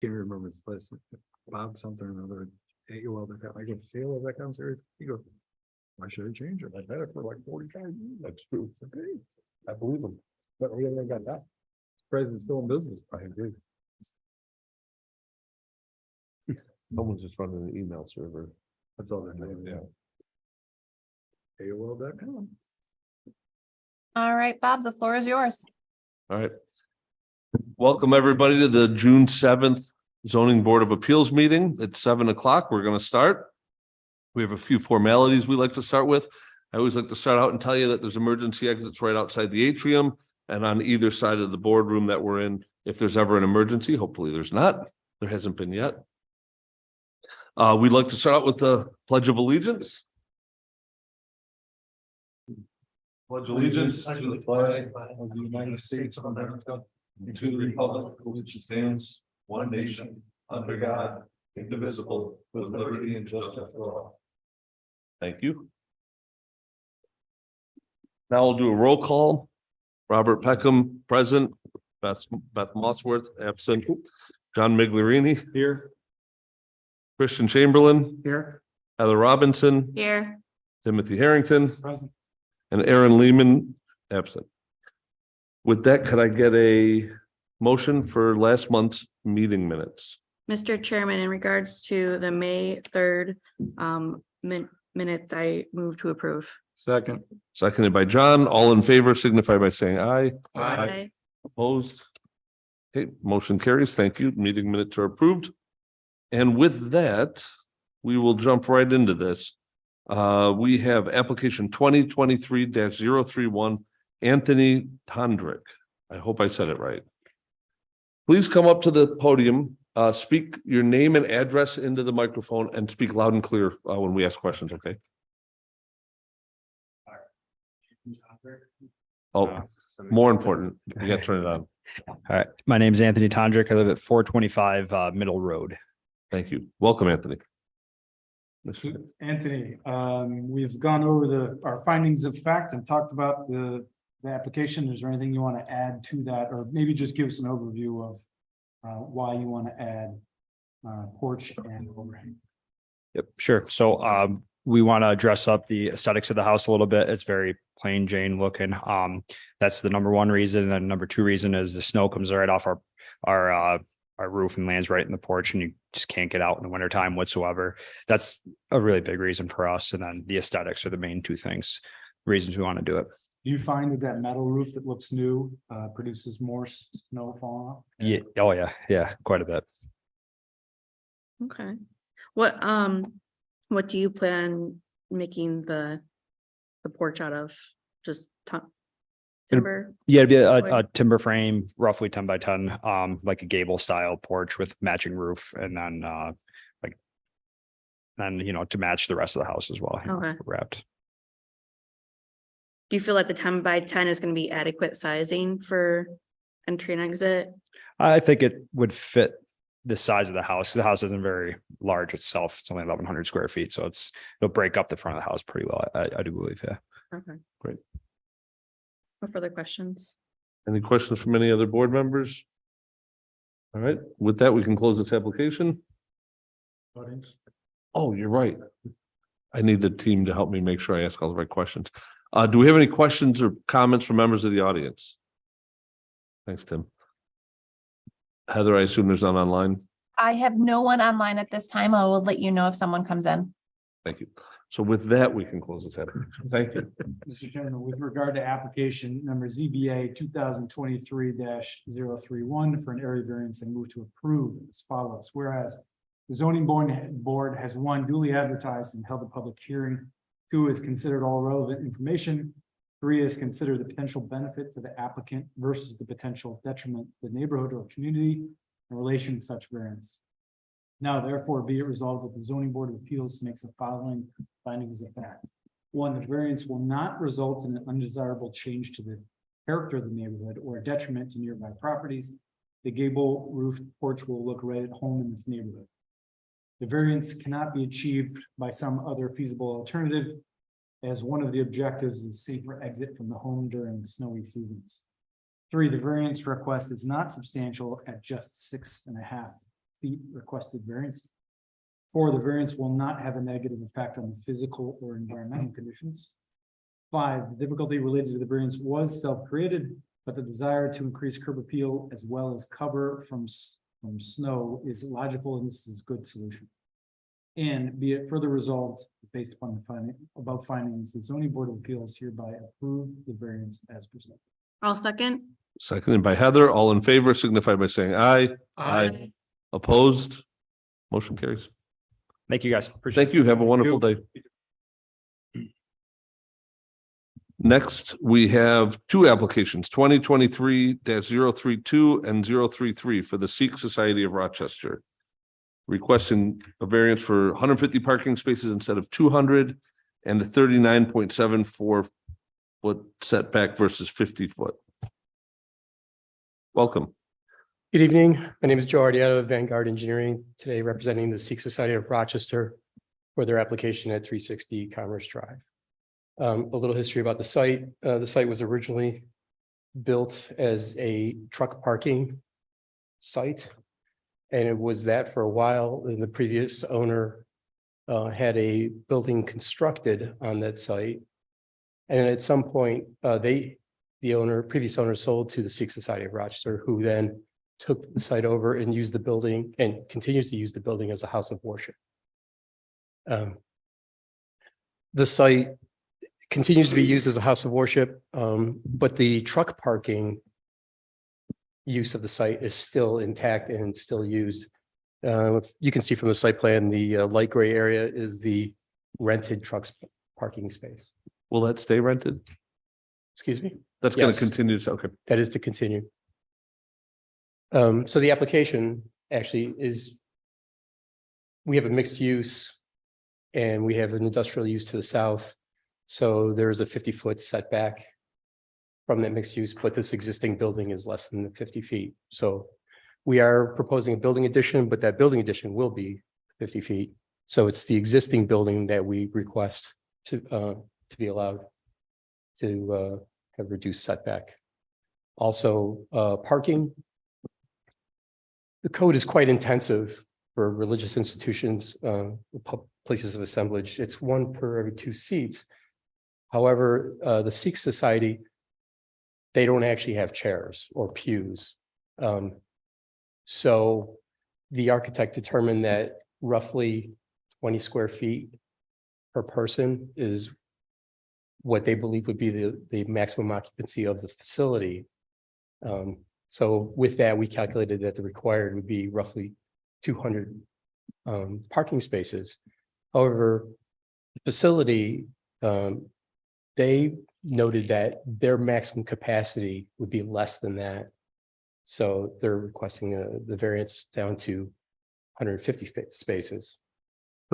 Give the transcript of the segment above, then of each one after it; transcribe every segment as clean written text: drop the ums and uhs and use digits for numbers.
Can't remember his last, Bob something or another. Well, I get to see all of that comes here. He goes, why should I change it? I've had it for like 45 years. That's true. Okay. I believe him. But we haven't got that. President's still in business. I agree. Someone's just running an email server. That's all they're doing. Yeah. AOL.com. All right, Bob, the floor is yours. All right. Welcome, everybody, to the June 7th Zoning Board of Appeals meeting at 7 o'clock. We're going to start. We have a few formalities we like to start with. I always like to start out and tell you that there's emergency exits right outside the atrium and on either side of the boardroom that we're in. If there's ever an emergency, hopefully there's not. There hasn't been yet. We'd like to start out with the Pledge of Allegiance. Pledge allegiance to the flag of the United States of America and to the republic for which it stands, one nation, under God, indivisible, with liberty and justice for all. Thank you. Now we'll do a roll call. Robert Peckham, present. Beth Mossworth, absent. John Migliorini, here. Christian Chamberlain, Here. Heather Robinson, Here. Timothy Harrington, Present. and Aaron Lehman, absent. With that, could I get a motion for last month's meeting minutes? Mr. Chairman, in regards to the May 3rd minutes, I move to approve. Second. Seconded by John. All in favor signify by saying aye. Aye. Opposed? Okay, motion carries. Thank you. Meeting minutes are approved. And with that, we will jump right into this. We have application 2023-031, Anthony Tondrick. I hope I said it right. Please come up to the podium, speak your name and address into the microphone and speak loud and clear when we ask questions, okay? Oh, more important, you got to turn it on. All right. My name is Anthony Tondrick. I live at 425 Middle Road. Thank you. Welcome, Anthony. Anthony, we've gone over our findings of fact and talked about the application. Is there anything you want to add to that, or maybe just give us an overview of why you want to add porch and overhang? Yep, sure. So we want to dress up the aesthetics of the house a little bit. It's very plain Jane looking. That's the number one reason. And then number two reason is the snow comes right off our roof and lands right in the porch, and you just can't get out in the wintertime whatsoever. That's a really big reason for us. And then the aesthetics are the main two reasons we want to do it. Do you find that metal roof that looks new produces more snow falling off? Yeah. Oh yeah. Yeah. Quite a bit. Okay. What do you plan on making the porch out of? Just timber? Yeah, it'd be a Wood? timber frame, roughly 10 by 10, like a gable style porch with matching roof, and then to match the rest of the house as well. Okay. Wrapped. Do you feel like the 10 by 10 is going to be adequate sizing for entry and exit? I think it would fit the size of the house. The house isn't very large itself. It's only 1,100 square feet, so it'll break up the front of the house pretty well. I do believe, yeah. Okay. Great. No further questions? Any questions from any other board members? All right, with that, we can close this application. Audience? Oh, you're right. I need the team to help me make sure I ask all the right questions. Do we have any questions or comments from members of the audience? Thanks, Tim. Heather, I assume there's none online. I have no one online at this time. I will let you know if someone comes in. Thank you. So with that, we can close this application. Thank you. Mr. Chairman, with regard to application number ZBA 2023-031 for an area variance, I move to approve as follows. Whereas the zoning board has, one, duly advertised and held a public hearing. Two, has considered all relevant information. Three, has considered the potential benefit to the applicant versus the potential detriment to the neighborhood or community in relation to such variance. Now, therefore, be it resolved that the zoning board of appeals makes the following findings of fact. One, the variance will not result in an undesirable change to the character of the neighborhood or a detriment to nearby properties. The gable roof porch will look right at home in this neighborhood. The variance cannot be achieved by some other feasible alternative, as one of the objectives is safer exit from the home during snowy seasons. Three, the variance request is not substantial at just 6.5 feet requested variance. 4, the variance will not have a negative effect on the physical or environmental conditions. 5, the difficulty related to the variance was self-created, but the desire to increase curb appeal as well as cover from snow is logical, and this is a good solution. And be it further resolved, based upon the above findings, the zoning board of appeals hereby approve the variance as presented. I'll second. Seconded by Heather. All in favor signify by saying aye. Aye. Opposed? Motion carries. Thank you, guys. Appreciate Thank you. Have a wonderful day. Next, we have two applications, 2023-032 and 033 for the Sikh Society of Rochester. Requesting a variance for 150 parking spaces instead of 200 and a 39.74 foot setback versus 50 foot. Welcome. Good evening. My name is Joe Ardietto of Vanguard Engineering, today representing the Sikh Society of Rochester for their application at 360 Commerce Drive. A little history about the site. The site was originally built as a truck parking site, and it was that for a while. And the previous owner had a building constructed on that site. And at some point, previous owner sold to the Sikh Society of Rochester, who then took the site over and used the building and continues to use the building as a house of worship. The site continues to be used as a house of worship, but the truck parking use of the site is still intact and still used. You can see from the site plan, the light gray area is the rented trucks parking space. Will that stay rented? Excuse me? That's going to Yes. continue. Okay. That is to continue. So the application actually is, we have a mixed use and we have an industrial use to the south. So there's a 50-foot setback from that mixed use, but this existing building is less than the 50 feet. So we are proposing a building addition, but that building addition will be 50 feet. So it's the existing building that we request to be allowed to have reduced setback. Also, parking. The code is quite intensive for religious institutions, places of assemblage. It's 1 per every 2 seats. However, the Sikh Society, they don't actually have chairs or pews. So the architect determined that roughly 20 square feet per person is what they believe would be the maximum occupancy of the facility. So with that, we calculated that the required would be roughly 200 parking spaces. However, the facility, they noted that their maximum capacity would be less than that. So they're requesting the variance down to 150 spaces.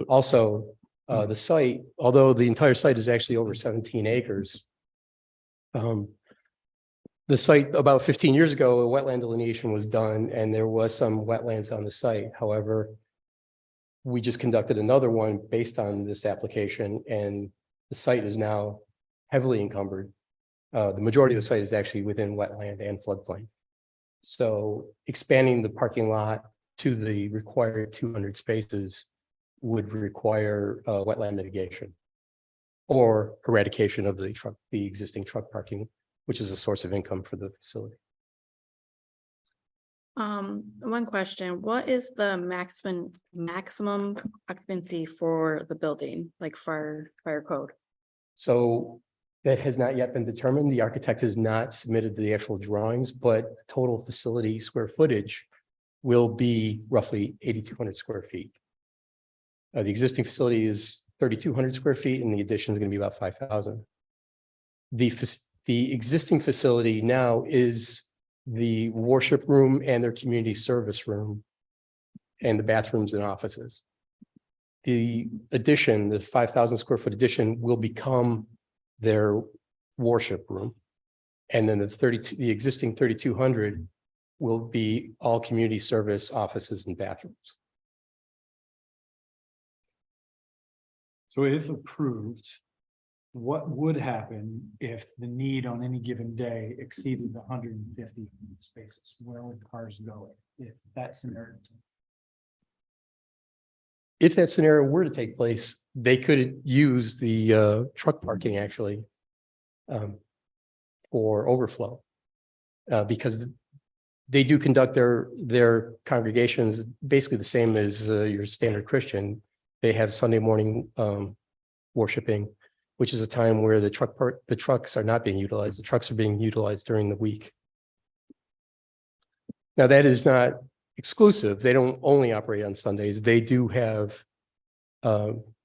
Also, the site, although the entire site is actually over 17 acres, the site, about 15 years ago, a wetland delineation was done and there was some wetlands on the site. However, we just conducted another one based on this application and the site is now heavily encumbered. The majority of the site is actually within wetland and floodplain. So expanding the parking lot to the required 200 spaces would require wetland mitigation or eradication of the existing truck parking, which is a source of income for the facility. One question, what is the maximum occupancy for the building, like fire code? So that has not yet been determined. The architect has not submitted the actual drawings, but total facility square footage will be roughly 8,200 square feet. The existing facility is 3,200 square feet and the addition is going to be about 5,000. The existing facility now is the worship room and their community service room and the bathrooms and offices. The addition, the 5,000 square foot addition will become their worship room. And then the existing 3,200 will be all community service offices and bathrooms. So if approved, what would happen if the need on any given day exceeded the 150 spaces? Where would cars go if that scenario? if that scenario were to take place, they could use the truck parking actually for overflow. Because they do conduct their congregations basically the same as your standard Christian. They have Sunday morning worshiping, which is a time where the trucks are not being utilized. The trucks are being utilized during the week. Now, that is not exclusive. They don't only operate on Sundays. They do have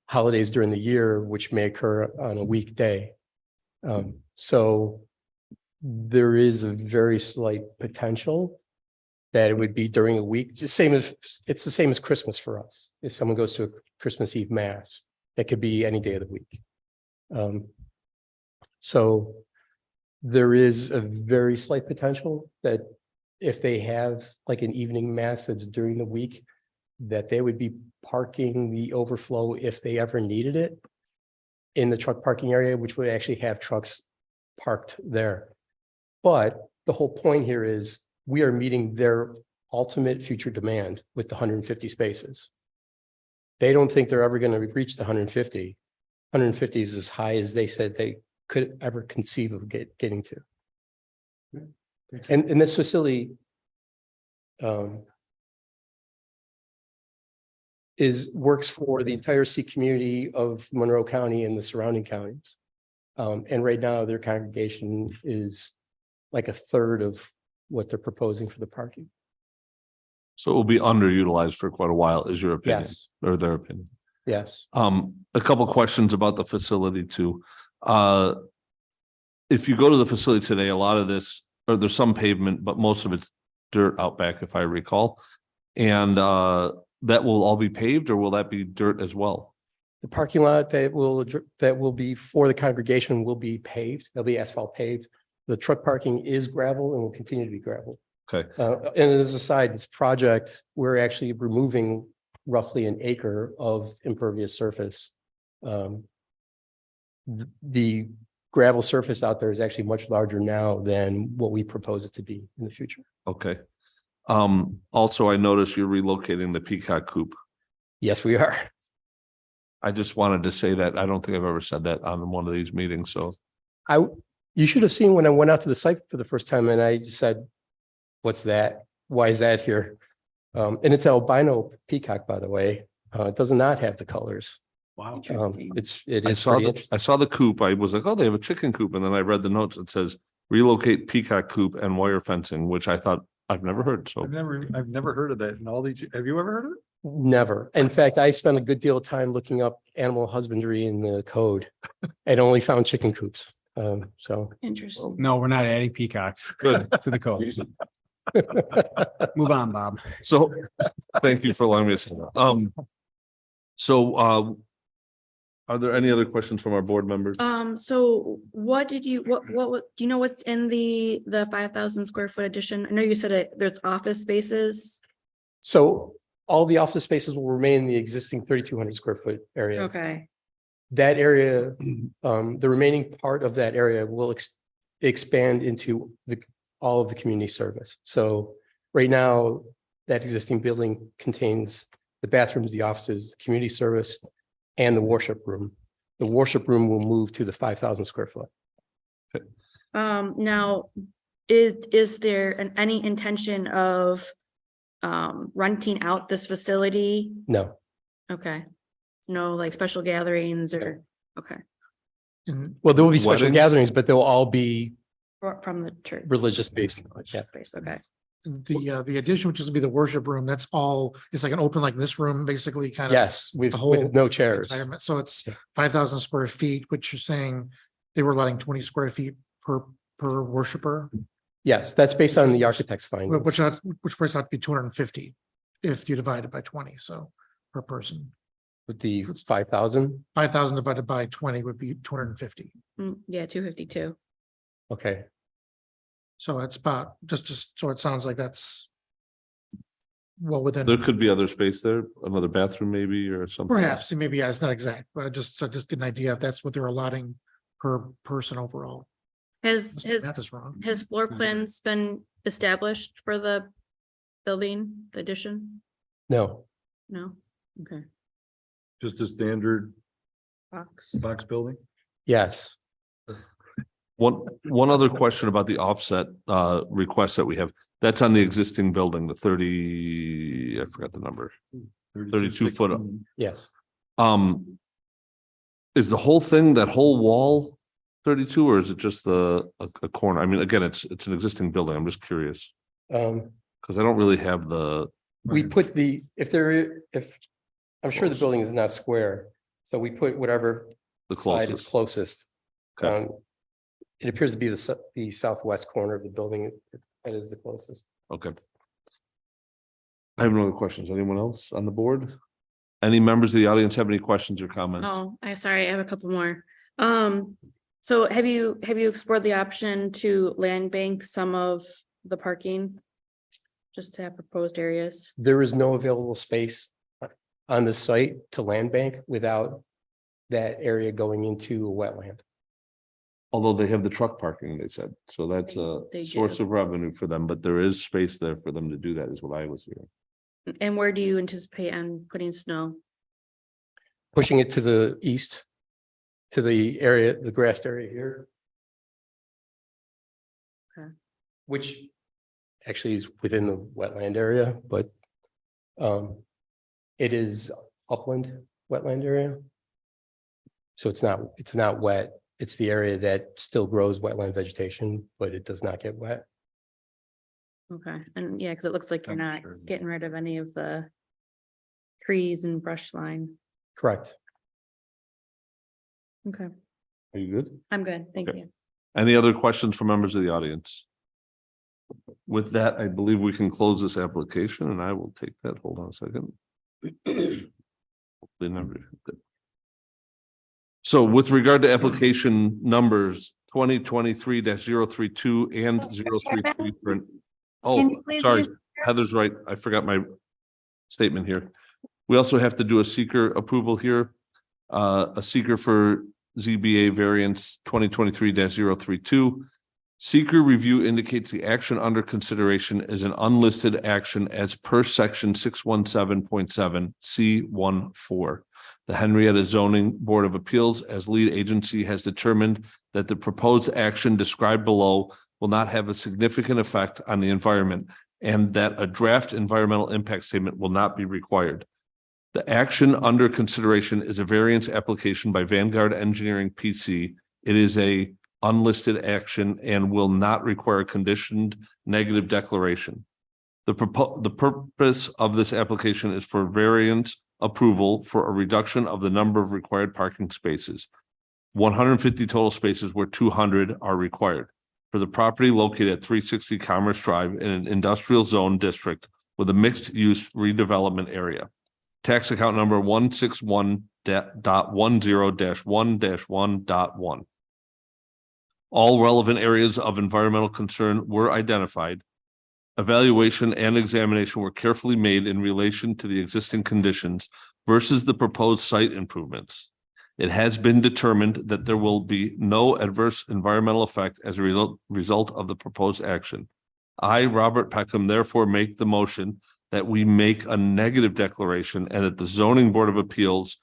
holidays during the year, which may occur on a weekday. So there is a very slight potential that it would be during a week, just it's the same as Christmas for us. If someone goes to a Christmas Eve mass, that could be any day of the week. So there is a very slight potential that if they have like an evening mass that's during the week, that they would be parking the overflow if they ever needed it in the truck parking area, which would actually have trucks parked there. But the whole point here is we are meeting their ultimate future demand with the 150 spaces. They don't think they're ever going to reach the 150. 150 is as high as they said they could ever conceive of getting to. And this facility works for the entire Sikh community of Monroe County and the surrounding counties. And right now their congregation is like a third of what they're proposing for the parking. So it will be underutilized for quite a while, is your opinion, Yes, or their opinion? yes. A couple questions about the facility too. If you go to the facility today, a lot of this, or there's some pavement, but most of it's dirt out back, if I recall. And that will all be paved, or will that be dirt as well? The parking lot that will be for the congregation will be paved. There'll be asphalt paved. The truck parking is gravel and will continue to be gravel. Okay. And as a side, this project, we're actually removing roughly an acre of impervious surface. The gravel surface out there is actually much larger now than what we propose it to be in the future. Okay. Also, I noticed you're relocating the peacock coop. Yes, we are. I just wanted to say that. I don't think I've ever said that on one of these meetings, so. You should have seen when I went out to the site for the first time and I just said, what's that? Why is that here? And it's albino peacock, by the way. It does not have the colors. Wow. I saw the coop. I was like, oh, they have a chicken coop. And then I read the notes. It says relocate peacock coop and wire fencing, which I thought I've never heard. So I've never heard of that in all these. Have you ever heard of it? Never. In fact, I spent a good deal of time looking up animal husbandry in the code and only found chicken coops. So Interesting. No, we're not adding peacocks good. to the code. Move on, Bob. So thank you for allowing me to say that. Are there any other questions from our board members? So what do you know what's in the 5,000 square foot addition? I know you said there's office spaces. So all the office spaces will remain in the existing 3,200 square foot area. Okay. That area, the remaining part of that area will expand into all of the community service. So right now, that existing building contains the bathrooms, the offices, community service, and the worship room. The worship room will move to the 5,000 square foot. Now, is there any intention of renting out this facility? No, Okay. No, like special gatherings or, okay, well, there will be special Weddings? gatherings, but they'll all be from the church. religious based. Yeah. Space, okay. The addition, which is to be the worship room, that's all, it's like an open like this room, basically kind of. Yes, with the whole no chairs. environment. So it's Yeah. 5,000 square feet, which you're saying they were letting 20 square feet per worshiper, Yes, that's based on the architect's findings. which works out to be 250 if you divide it by 20, so per person. With the 5,000, 5,000 divided by 20 would be 250. Yeah, 252. okay. So it's about just so it sounds like that's well within. There could be other space there, another bathroom maybe or something. Perhaps, maybe, yeah, it's not exact, but I just get an idea if that's what they're allotting per person overall. Has Math is wrong. floor plans been established for the building, the addition? No, No, okay. Just a standard Box. box building? Yes, One other question about the offset request that we have. That's on the existing building, the 30, I forgot the number. 32 foot up. yes. Is the whole thing, that whole wall 32, or is it just a corner? I mean, again, it's an existing building. I'm just curious. Because I don't really have We put I'm sure the building is not square, so we put whatever the side is closest. closest. Okay. It appears to be the southwest corner of the building. That is the closest. Okay. I have no other questions. Anyone else on the board? Any members of the audience have any questions or comments? Oh, I'm sorry, I have a couple more. So have you explored the option to land bank some of the parking? Just to have proposed areas? There is no available space on the site to land bank without that area going into a wetland. Although they have the truck parking, they said, so that's a They source do. of revenue for them, but there is space there for them to do that, is what I was hearing. And where do you anticipate on putting snow? Pushing it to the east, to the area, the grassed area here. Okay. Which actually is within the wetland area, but it is upland wetland area. So it's not wet. It's the area that still grows wetland vegetation, but it does not get wet. Okay, and yeah, because it looks like you're not Sure. getting rid of any of the trees and brush line. Correct. Okay, Are you good? I'm good, thank Okay. you. Any other questions from members of the audience? With that, I believe we can close this application and I will take that. Hold on a second. Hopefully never- good. So with regard to application numbers 2023-032 and Mr. 033. Can Oh, you please sorry, just- Heather's right. I forgot my statement here. We also have to do a seeker approval here. A seeker for ZBA variance 2023-032. Seeker review indicates the action under consideration is an unlisted action as per section 617.7 C14. The Henrietta Zoning Board of Appeals as lead agency has determined that the proposed action described below will not have a significant effect on the environment and that a draft environmental impact statement will not be required. The action under consideration is a variance application by Vanguard Engineering PC. It is a unlisted action and will not require a conditioned negative declaration. The purpose of this application is for variance approval for a reduction of the number of required parking spaces. 150 total spaces where 200 are required for the property located at 360 Commerce Drive in an industrial zone district with a mixed use redevelopment area. Tax account number 161.10-1-1.1. All relevant areas of environmental concern were identified. Evaluation and examination were carefully made in relation to the existing conditions versus the proposed site improvements. It has been determined that there will be no adverse environmental effect as a result of the proposed action. I, Robert Peckham, therefore make the motion that we make a negative declaration and that the Zoning Board of Appeals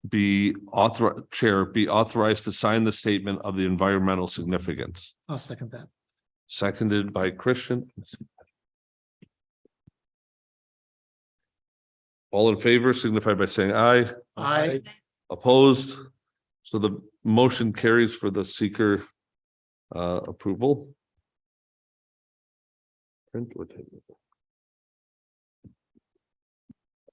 be authorized to sign the statement of the environmental significance. I'll second that. Seconded by Christian. All in favor signify by saying aye. Aye. Opposed? So the motion carries for the seeker approval. Print or table?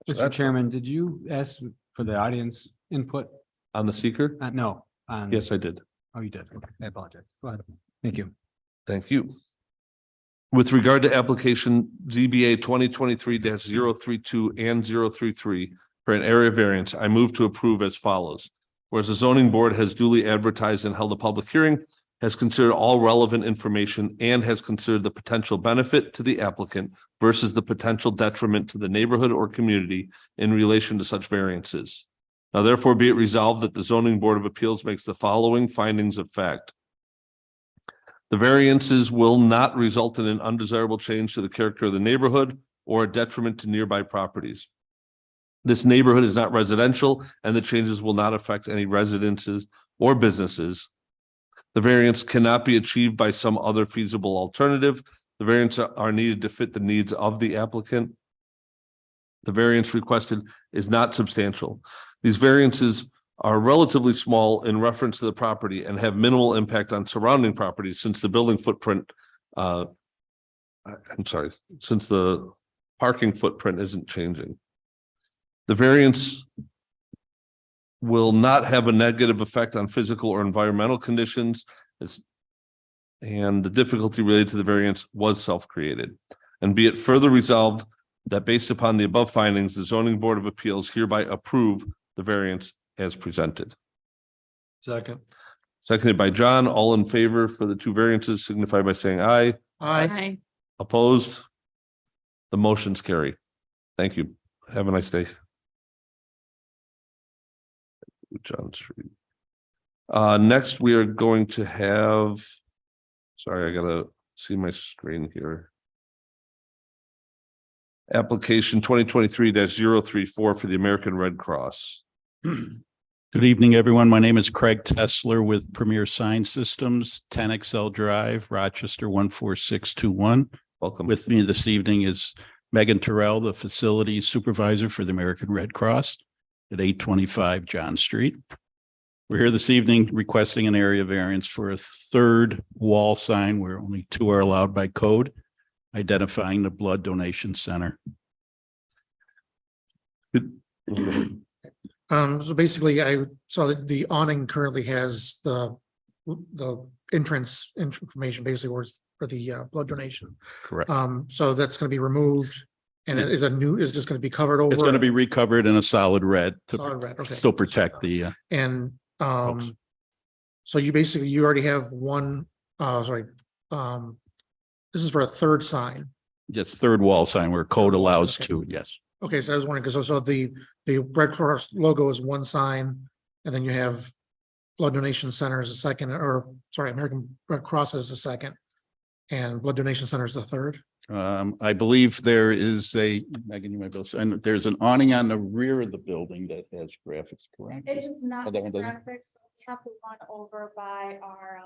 Mr. Chairman, did you ask for the audience input? On the seeker? No. on- Yes, I did. Oh, you did. Okay, I apologize. Go ahead. Thank you. Thank you. With regard to application ZBA 2023-032 and 033 for an area variance, I move to approve as follows. Whereas the zoning board has duly advertised and held a public hearing, has considered all relevant information and has considered the potential benefit to the applicant versus the potential detriment to the neighborhood or community in relation to such variances. Now therefore be it resolved that the zoning board of appeals makes the following findings of fact. The variances will not result in an undesirable change to the character of the neighborhood or a detriment to nearby properties. This neighborhood is not residential and the changes will not affect any residences or businesses. The variance cannot be achieved by some other feasible alternative. The variants are needed to fit the needs of the applicant. The variance requested is not substantial. These variances are relatively small in reference to the property and have minimal impact on surrounding properties since the building footprint, since the parking footprint isn't changing. The variance will not have a negative effect on physical or environmental conditions, and the difficulty related to the variance was self-created. And be it further resolved that based upon the above findings, the zoning board of appeals hereby approve the variance as presented. Second. Seconded by John. All in favor for the two variances signify by saying aye. Aye. Opposed? The motion's carry. Thank you. Have a nice day. John Street. Next, we are going to have, sorry, I gotta see my screen here. Application 2023-034 for the American Red Cross. Good evening, everyone. My name is Craig Tessler with Premier Sign Systems, 10 Excel Drive, Rochester 14621. Welcome. With me this evening is Megan Terrell, the facility supervisor for the American Red Cross at 825 John Street. We're here this evening requesting an area variance for a third wall sign where only two are allowed by code, identifying the blood donation center. So basically I saw that the awning currently has the entrance information basically for the blood donation. Correct. So that's going to be removed and it is just going to be covered over. It's going to be recovered in a solid red Solid red, to okay. still protect the, And Folks. so you already have one, this is for a third sign. yes, third wall sign where code allows Okay. two, yes. Okay, so I was wondering, because also the Red Cross logo is one sign, and then you have Blood Donation Center as a second, or sorry, American Red Cross as a second, and Blood Donation Center is the third. I believe there is Megan, you might be able to, and there's an awning on the rear of the building that has graphics, correct? It does not Oh, that have one doesn't? graphics, but we have the one over by our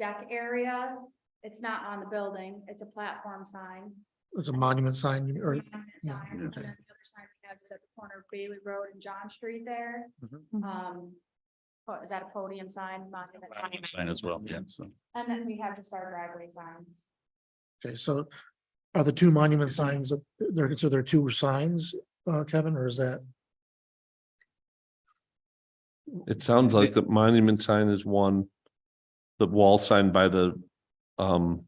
deck area. It's not on the building, it's a platform sign. It's a monument sign, or Monument yeah, sign, and then okay. the other sign we have is at the corner of Bailey Road and John Street there. What, is that a podium sign? Monument Sign as well, yeah, so. And then we have just our driveway signs. Okay, so are the two monument signs, so there are two signs, Kevin, or is that? It sounds like the monument sign is one. The wall sign by the, Well,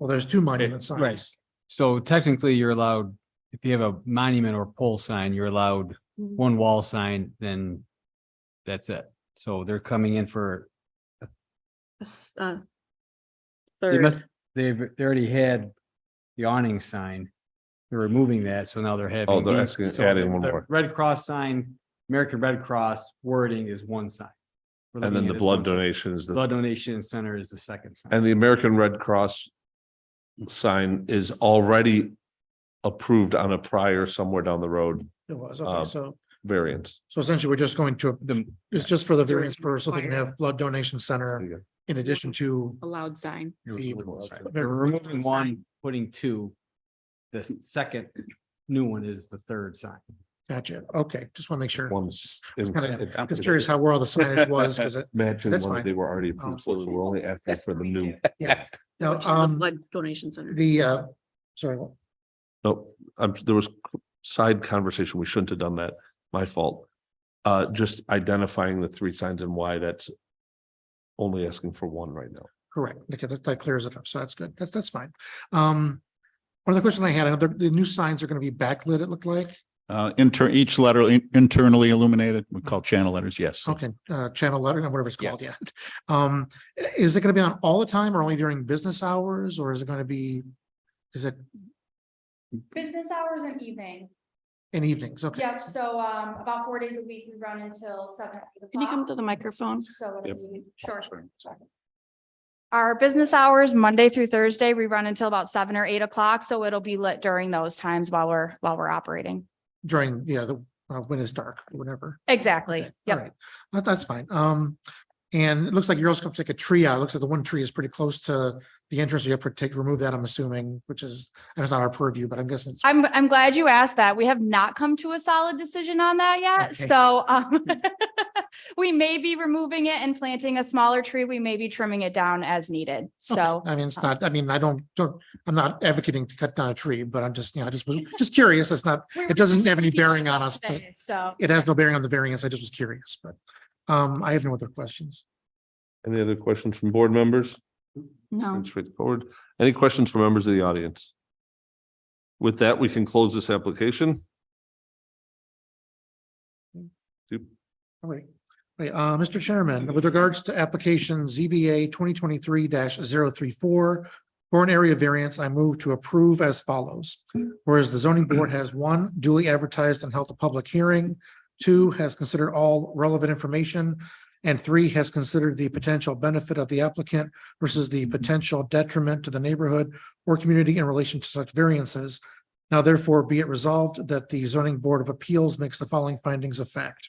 there's two monument signs. Right. So technically you're allowed, if you have a monument or pole sign, you're allowed one wall sign, then that's it. So they're coming in for, they Third, they already had the awning sign. They're removing that, so now they're having. Oh, they're the- asking- so adding the- one the more. Red Cross sign, American Red Cross wording is one sign. We're and looking then at the it as blood one sign. donation is Blood the, donation center is the second sign. and the American Red Cross sign is already approved on a prior somewhere down the road It was, okay, so variance. essentially we're just going to, The, it's just for the variance for, so they can have blood donation There center you go. in addition to. a loud sign. They're removing one, putting two. The second new one is the third sign. Gotcha, okay, just want to make sure. One's. Just curious how where all the signage was, because it, Imagine that's one fine. they were already approved, so we're only asking for the new. yeah. No, Blood donation center. sorry, No, there was side conversation. We shouldn't have done that. My fault. Just identifying the three signs and why that's only asking for one right now. correct, okay, that clears it up, so that's good, that's fine. One other question I had, the new signs are gonna be backlit, it looked like, Each letter internally illuminated, we call channel letters, yes. okay, channel letter, whatever it's called, yeah. Is it gonna be on all the time or only during business hours, or is it gonna be, is it Business hours and evening. in evenings, okay? Yep, so about 4 days a week, we run until 7 o'clock. Can you come to the microphone? So it'll be sure. Our business hours, Monday through Thursday, we run until about 7 or 8 o'clock, so it'll be lit during those times while we're operating. during, when it's dark or whatever. Exactly. All Yep. right, that's fine. And it looks like you're also going to take a tree out. It looks like the one tree is pretty close to the entrance. You have to remove that, I'm assuming, which is, and it's not our purview, but I'm guessing it's. I'm glad you asked that. We have not come to a solid decision on that yet. Okay. So we may be removing it and planting a smaller tree. We may be trimming it down as needed. So I mean, it's not, I mean, I'm not advocating to cut down a tree, but I'm just, I just was just curious. It's not, it doesn't have any bearing on us, but So it has no bearing on the variance. I just was curious, but I have no other questions. Any other questions from board members? no. Pretty straightforward. Any questions from members of the audience? With that, we can close this application. All right. Mr. Chairman, with regards to application ZBA 2023-034 for an area variance, I move to approve as follows. Whereas the zoning board has 1, duly advertised and held a public hearing, 2, has considered all relevant information, and 3, has considered the potential benefit of the applicant versus the potential detriment to the neighborhood or community in relation to such variances. Now therefore be it resolved that the zoning board of appeals makes the following findings of fact.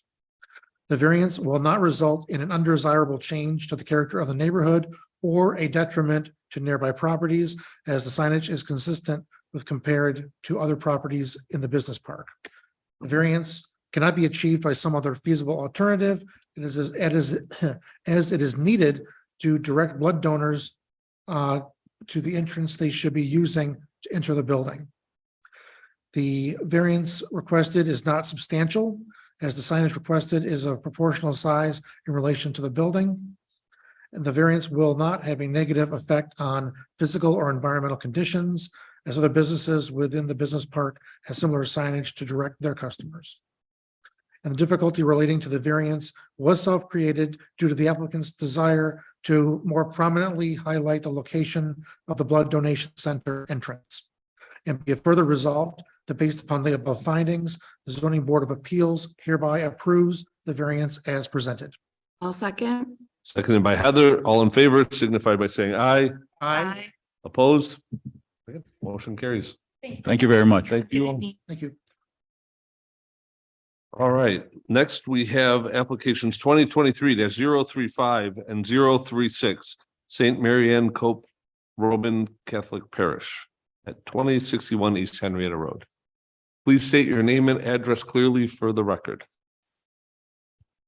The variance will not result in an undesirable change to the character of the neighborhood or a detriment to nearby properties, as the signage is consistent with compared to other properties in the business park. The variance cannot be achieved by some other feasible alternative. It is as it is needed to direct blood donors to the entrance they should be using to enter the building. The variance requested is not substantial, as the signage requested is of proportional size in relation to the building. And the variance will not have a negative effect on physical or environmental conditions, as other businesses within the business park have similar signage to direct their customers. And the difficulty relating to the variance was self-created due to the applicant's desire to more prominently highlight the location of the blood donation center entrance. And be it further resolved that based upon the above findings, the zoning board of appeals hereby approves the variance as presented. I'll second. Seconded by Heather. All in favor signify by saying aye. Aye. Opposed? Okay, motion carries. Thank you very much. Thank you. Thank you. All right, next we have applications 2023-035 and 036, Saint Mary Ann Cope Roman Catholic Parish at 2061 East Henrietta Road. Please state your name and address clearly for the record.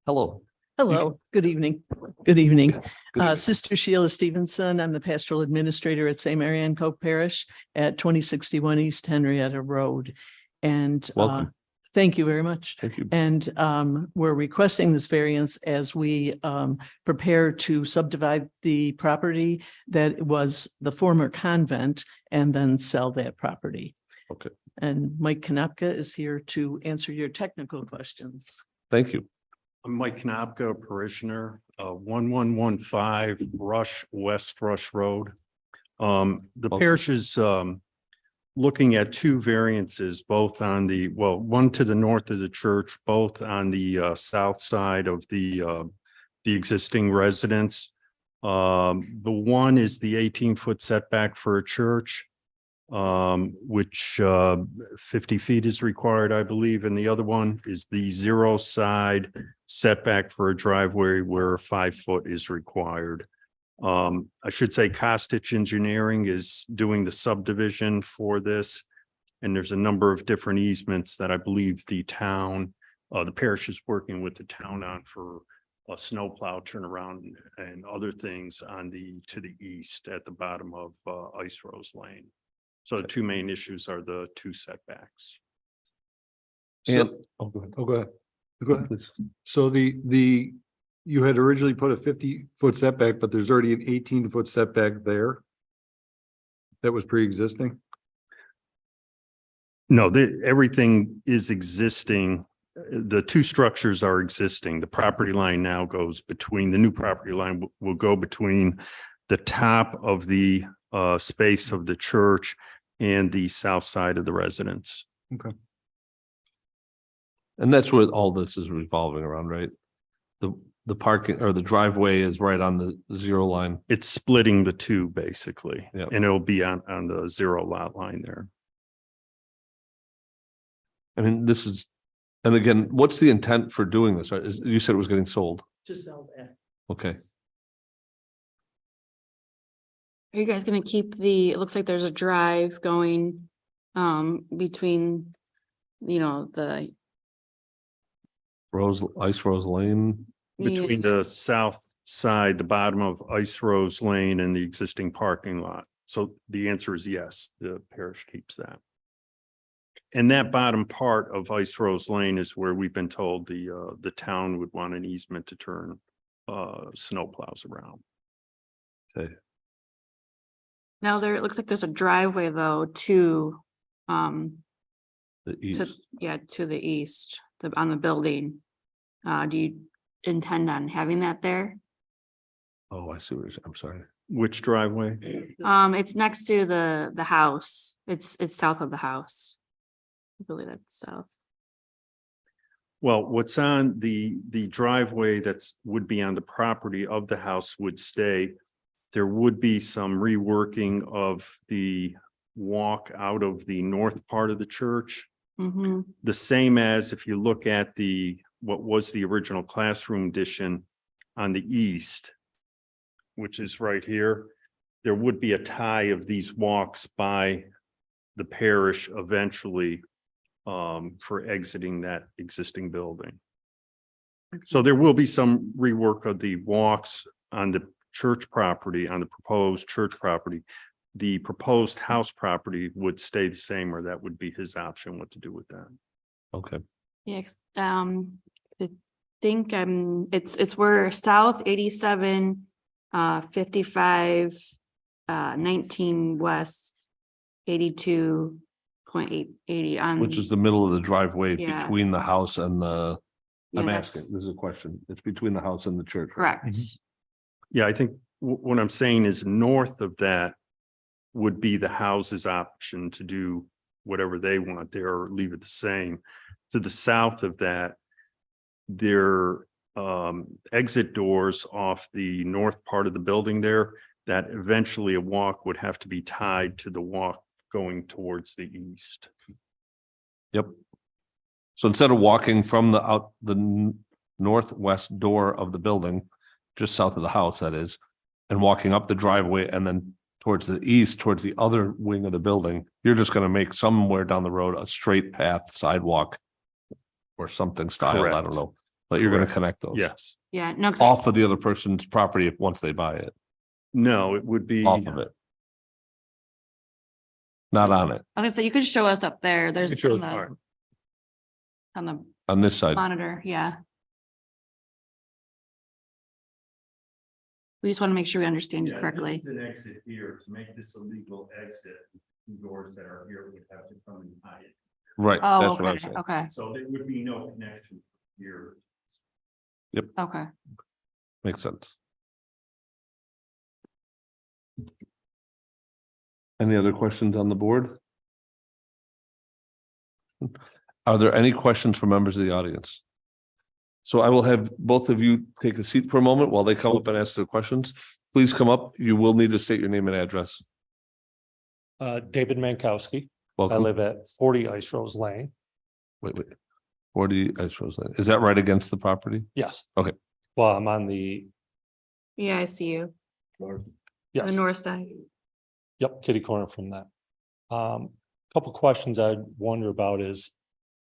Hello. Hello, good evening. Good evening. Good evening. Sister Sheila Stevenson, I'm the pastoral administrator at St. Mary Ann Cope Parish at 2061 East Henrietta Road. And Welcome. thank you very much. Thank you. And we're requesting this variance as we prepare to subdivide the property that was the former convent and then sell that property. Okay. And Mike Konopka is here to answer your technical questions. Thank you. I'm Mike Knopka, parishioner, 1115 West Rush Road. The parish is looking at 2 variances, both on the, one to the north of the church, both on the south side of the existing residence. The one is the 18-foot setback for a church, which 50 feet is required, I believe. And the other one is the 0 side setback for a driveway where 5 foot is required. I should say Costitch Engineering is doing the subdivision for this. And there's a number of different easements that I believe the town, the parish is working with the town on for a snowplow turnaround and other things on to the east at the bottom of Ice Rose Lane. So the 2 main issues are the 2 setbacks. And, Go ahead. Go ahead. So you had originally put a 50-foot setback, but there's already an 18-foot setback there. That was pre-existing? No, everything is existing. The 2 structures are existing. The property line now goes between, the new property line will go between the top of the space of the church and the south side of the residence. Okay. and that's what all this is revolving around, right? The parking or the driveway is right on the 0 line. It's splitting the 2 basically, Yep. and it'll be on the 0 lot line there. I mean, this is, and again, what's the intent for doing this? You said it was getting sold. To sell that. Okay. Are you guys gonna keep it looks like there's a drive going between, the. Ice Rose Lane. Between the south side, the bottom of Ice Rose Lane and the existing parking lot. So the answer is yes, the parish keeps that. And that bottom part of Ice Rose Lane is where we've been told the town would want an easement to turn snowplows around. Okay. Now it looks like there's a driveway though to, The to, east. to the east, on the building. Do you intend on having that there? Oh, I see what you're saying. I'm sorry. Which driveway? It's next to the house. It's south of the house. I believe that's south. Well, what's on the driveway would be on the property of the house would stay. There would be some reworking of the walk out of the north part of the church. Mm-hmm. The same as if you look at what was the original classroom addition on the east, which is right here, there would be a tie of these walks by the parish eventually for exiting that existing building. So there will be some rework of the walks on the church property, on the proposed church property. The proposed house property would stay the same, or that would be his option what to do with that. Okay. Yeah, I think it's where South 87, 55, 19 West, 82.880 on. Which is the middle of the driveway Yeah. between the house and the, Yeah, I'm that's asking, this is a question. It's between the house and the church. right? correct. Yeah, I think what I'm saying is north of that would be the house's option to do whatever they want there or leave it the same. To the south of that, their exit doors off the north part of the building there, that eventually a walk would have to be tied to the walk going towards the east. Yep. So instead of walking from the northwest door of the building, just south of the house, that is, and walking up the driveway and then towards the east, towards the other wing of the building, you're just going to make somewhere down the road a straight path sidewalk or something style. I don't Correct. know, but you're going to Correct. connect those. Yes. Yeah, no, 'cause Off of the other person's property once they buy it, No, it would be. off of it. Not on it, I was gonna say, you could show us up there. There's It shows on part. the on this side. monitor, yeah. We just want to make sure we understand you correctly. An exit here to make this a legal exit. Doors that are here would have to come and hide it. Right, Oh, that's what I'm okay, saying. okay, So there would be no connection here. okay. Makes sense. Any other questions on the board? Are there any questions from members of the audience? So I will have both of you take a seat for a moment while they come up and ask their questions. Please come up. You will need to state your name and address. David Mankowski. I Welcome. live at 40 Ice Rose Lane. Wait. 40 Ice Rose Lane. Is that right against the property? Yes. Okay. Well, I'm on the, Yeah, I see you. yes, The north side. yep, kitty corner from that. Couple questions I'd wonder about is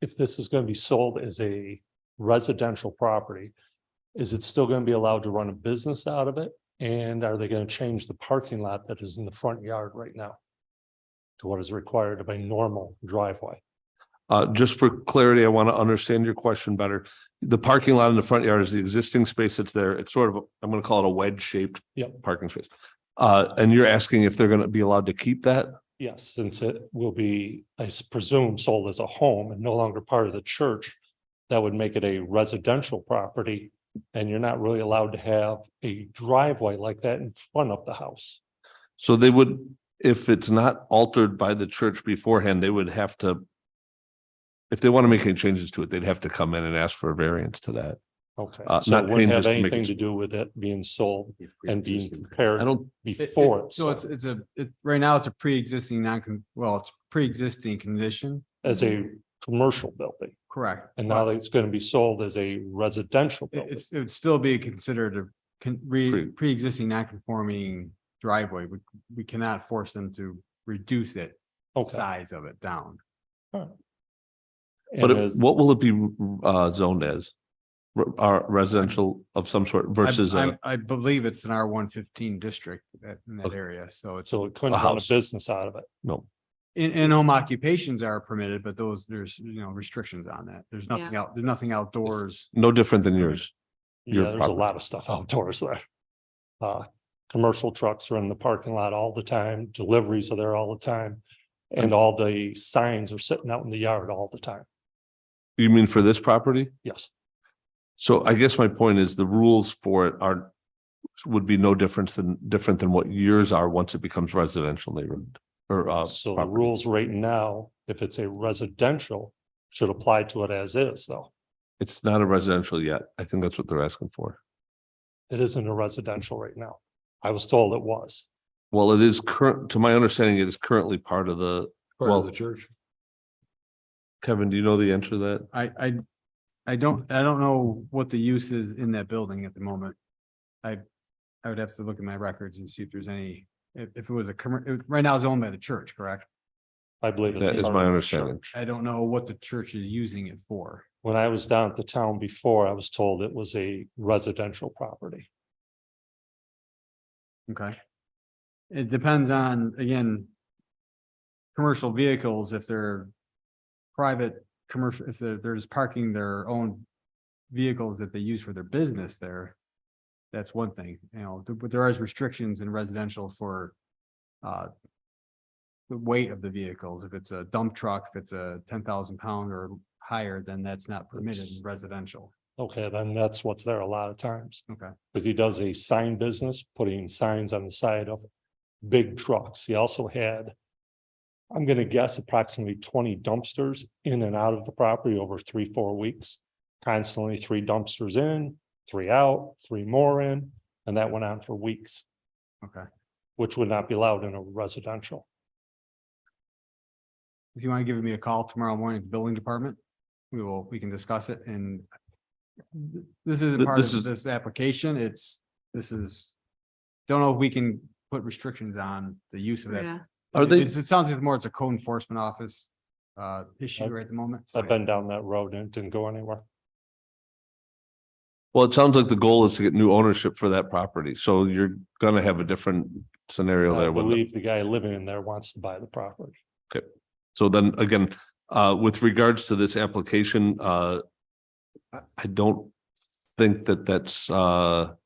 if this is going to be sold as a residential property, is it still going to be allowed to run a business out of it? And are they going to change the parking lot that is in the front yard right now to what is required of a normal driveway? Just for clarity, I want to understand your question better. The parking lot in the front yard is the existing space that's there. It's sort of, I'm going to call it a wedge shaped Yep. parking space. And you're asking if they're going to be allowed to keep that? Yes, since it will be, I presume, sold as a home and no longer part of the church, that would make it a residential property. And you're not really allowed to have a driveway like that in front of the house. So they would, if it's not altered by the church beforehand, they would have to, if they want to make any changes to it, they'd have to come in and ask for a variance to that. Okay, Not so it wouldn't changes have to make anything it- to do with it being sold and being I prepared don't, before it's So sold right now it's a pre-existing it's pre-existing condition. as a commercial building. Correct. And now it's going to be sold as a residential building. It would still be considered pre-existing non-conforming driveway. We cannot force them to reduce it, Okay. size of it down. And But as- what will it be zoned as? Residential of some sort versus I believe it's an R115 district in that Okay. area, so it's. so it couldn't A run a house. business out of it. no. In home occupations are permitted, but there's restrictions on that. There's nothing Yeah. out, there's nothing outdoors. No different than yours. Your Yeah, there's a property. lot of stuff outdoors there. Commercial trucks are in the parking lot all the time, deliveries are there all the time. And all the signs are sitting out in the yard all the time. You mean for this property? Yes, So I guess my point is the rules for it would be no different than what yours are once it becomes residential neighborhood or so the property. rules right now, if it's a residential, should apply to it as is, though. It's not a residential yet. I think that's what they're asking for. It isn't a residential right now. I was told it was. Well, it is to my understanding, it is currently part of the, Part of well, the church. Kevin, do you know the answer to that? I don't know what the use is in that building at the moment. I would have to look at my records and see if there's any, if it was right now it's owned by the church, correct? I believe. it's That is part my of the understanding. church. I don't know what the church is using it for. When I was down at the town before, I was told it was a residential property. Okay. It depends on, again, commercial vehicles, if they're private commercial, if they're just parking their own vehicles that they use for their business there, that's one thing, but there is restrictions in residential for the weight of the vehicles. If it's a dump truck, if it's a 10,000 pound or higher, then that's not permitted in residential. Okay, then that's what's there a lot of times. Okay. Because he does a sign business, putting signs on the side of big trucks. He also had, I'm gonna guess approximately 20 dumpsters in and out of the property over 3-4 weeks. Constantly 3 dumpsters in, 3 out, 3 more in, and that went on for weeks, Okay. which would not be allowed in a residential. If you want to give me a call tomorrow morning at the building department, we can discuss it, and this isn't part This of is- this application. Don't know if we can put restrictions on the use of that. Yeah. Are they- It sounds like more it's a code enforcement office issue right at the moment. So I've been down that road and it didn't go anywhere. Well, it sounds like the goal is to get new ownership for that property. So you're gonna have a different scenario I there. with it. believe the guy living in there wants to buy the property. So then again, with regards to this application, I don't think that's well,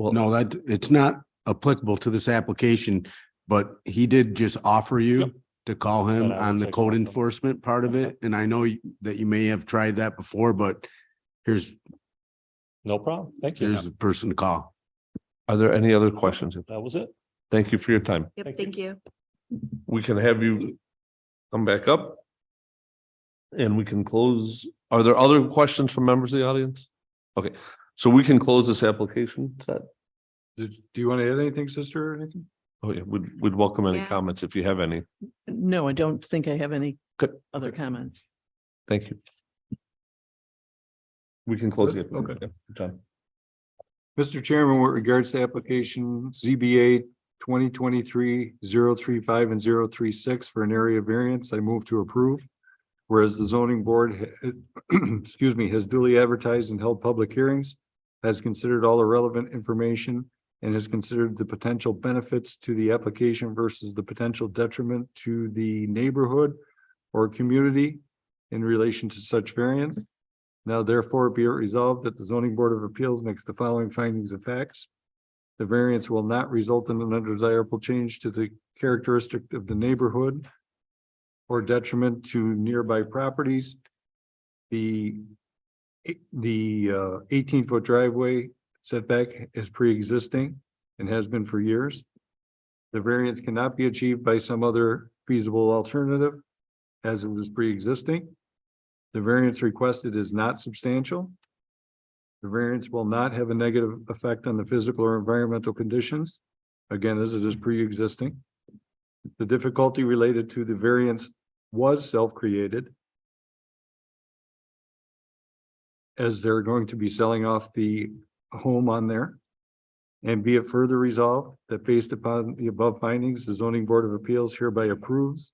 No, that it's not applicable to this application, but he did just offer Yep. you to call him Then I will on the take code him up on- enforcement part of it. And I know that you may have tried that before, but here's No problem. Thank you. the person to call. are there any other questions? That was it. Thank you for your time. Yep, thank you. We can have you come back up. And we can close. Are there other questions from members of the audience? Okay, so we can close this application set. Do you want to add anything, sister, or anything? Oh, yeah, we'd welcome any Yeah. comments if you have any. No, I don't think I have any Good. other comments. Thank you. We can close it. Okay. Yeah, John. Mr. Chairman, with regards to application ZBA 2023-035 and 036 for an area variance, I move to approve. Whereas the zoning board, excuse me, has duly advertised and held public hearings, has considered all the relevant information, and has considered the potential benefits to the application versus the potential detriment to the neighborhood or community in relation to such variance. Now therefore be it resolved that the zoning board of appeals makes the following findings of facts. The variance will not result in an undesirable change to the characteristic of the neighborhood or detriment to nearby properties. The 18-foot driveway setback is pre-existing and has been for years. The variance cannot be achieved by some other feasible alternative as it is pre-existing. The variance requested is not substantial. The variance will not have a negative effect on the physical or environmental conditions, again, as it is pre-existing. The difficulty related to the variance was self-created, as they're going to be selling off the home on there. And be it further resolved that based upon the above findings, the zoning board of appeals hereby approves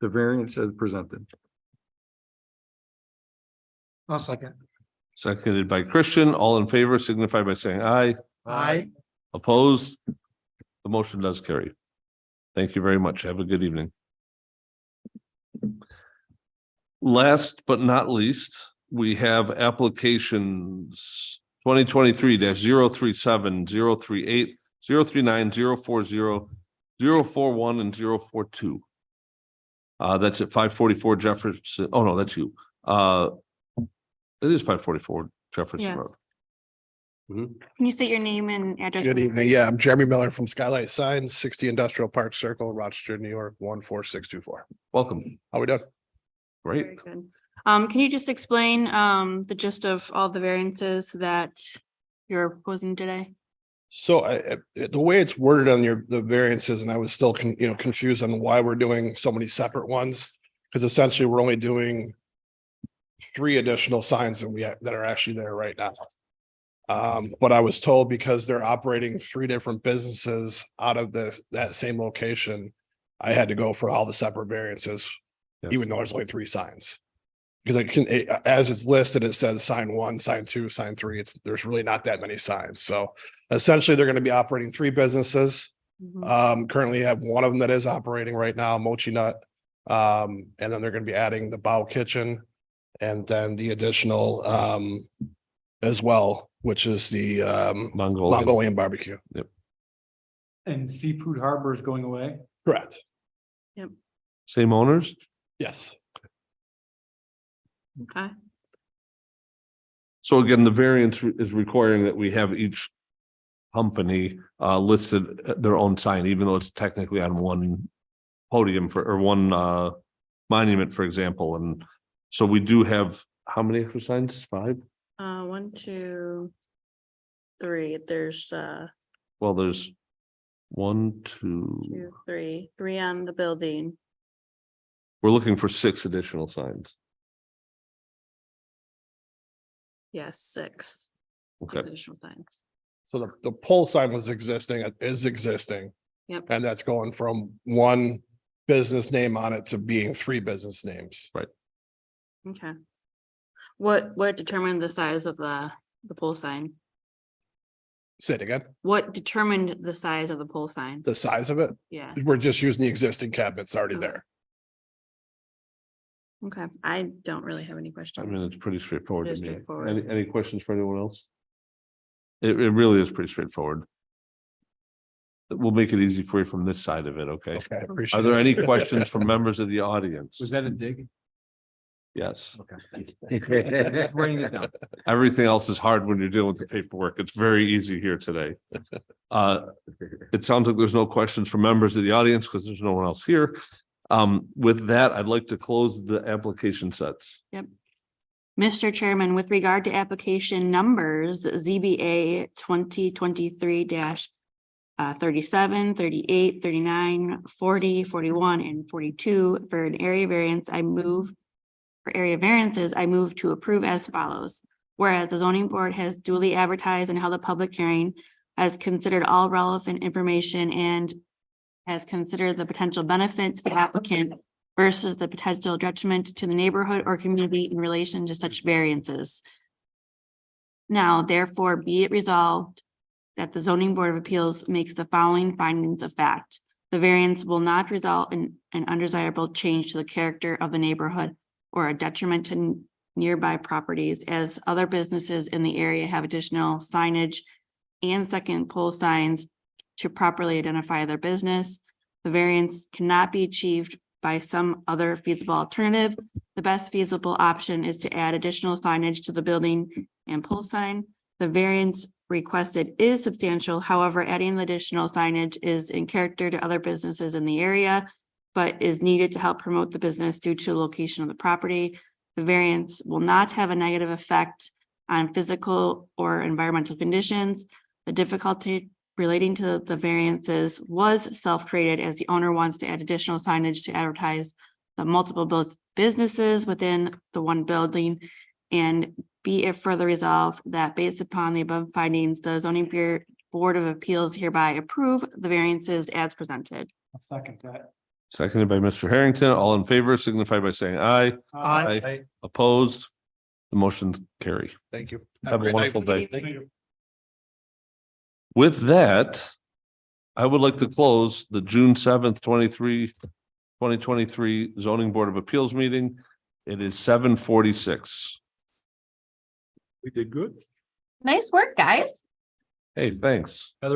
the variance as presented. I'll second. Seconded by Christian. All in favor signify by saying aye. Aye. Opposed? The motion does carry. Thank you very much. Have a good evening. Last but not least, we have applications 2023-037, 038, 039, 040, 041, and 042. That's at 544 Jefferson. Oh, no, that's you. It is 544 Jefferson Yes. Road. Can you state your name and address? Good evening. Yeah, I'm Jeremy Miller from Skylight Signs, 60 Industrial Park Circle, Rochester, New York, 14624. Welcome. How we doing? Great. Very good. Can you just explain the gist of all the variances that you're proposing today? So the way it's worded on the variances, and I was still confused on why we're doing so many separate ones, because essentially we're only doing 3 additional signs that are actually there right now. But I was told because they're operating 3 different businesses out of that same location, I had to go for all the separate variances, even though there's only 3 signs. Because as it's listed, it says sign 1, sign 2, sign 3. There's really not that many signs. So essentially, they're going to be operating 3 businesses. Currently have one of them that is operating right now, Mochi Nut. And then they're going to be adding the Bao Kitchen and then the additional as well, which is the Mongolian barbecue. Yep. And Seafood Harbor is going away? Correct. Yep. Same owners? Yes. Okay. So again, the variance is requiring that we have each company listed their own sign, even though it's technically on one podium or one monument, for example. And so we do have how many extra signs? 5? 1, 2, 3. There's Well, there's 1, 2. 2, 3. 3 on the building. We're looking for 6 additional signs. Yes, 6. Okay. Additional signs. So the pole sign is existing. Yep. And that's going from 1 business name on it to being 3 business names. Right. Okay. What determined the size of the pole sign? Say it again. What determined the size of the pole sign? The size of it? Yeah. We're just using the existing cabinets already there. Okay. I don't really have any questions. I mean, it's pretty straightforward It to is me. straightforward. Any questions for anyone else? It really is pretty straightforward. We'll make it easy for you from this side of it, okay? Okay, I appreciate Are there it. any questions from members of the audience? Was that a dig? Yes. Okay. Just writing it down. Everything else is hard when you're dealing with the paperwork. It's very easy here today. It sounds like there's no questions from members of the audience because there's no one else here. With that, I'd like to close the application sets. Yep. Mr. Chairman, with regard to application numbers, ZBA 2023-37, 38, 39, 40, 41, and 42 for an area variance, for area variances, I move to approve as follows. Whereas the zoning board has duly advertised and held a public hearing, has considered all relevant information and has considered the potential benefit to the applicant versus the potential detriment to the neighborhood or community in relation to such variances. Now, therefore, be it resolved that the zoning board of appeals makes the following findings of fact. The variance will not result in an undesirable change to the character of the neighborhood or a detriment to nearby properties, as other businesses in the area have additional signage and second pole signs to properly identify their business. The variance cannot be achieved by some other feasible alternative. The best feasible option is to add additional signage to the building and pole sign. The variance requested is substantial. However, adding the additional signage is in character to other businesses in the area, but is needed to help promote the business due to the location of the property. The variance will not have a negative effect on physical or environmental conditions. The difficulty relating to the variances was self-created as the owner wants to add additional signage to advertise the multiple businesses within the one building. And be it further resolved that based upon the above findings, the zoning board of appeals hereby approve the variances as presented. I'll second that. Seconded by Mr. Harrington. All in favor signify by saying aye. Aye. Opposed? The motion carry. Thank you. Have a great night. wonderful day. With that, I would like to close the June 7th, 2023 zoning board of appeals meeting. It is 7:46. We did good. Nice work, guys. Hey, thanks. Heather,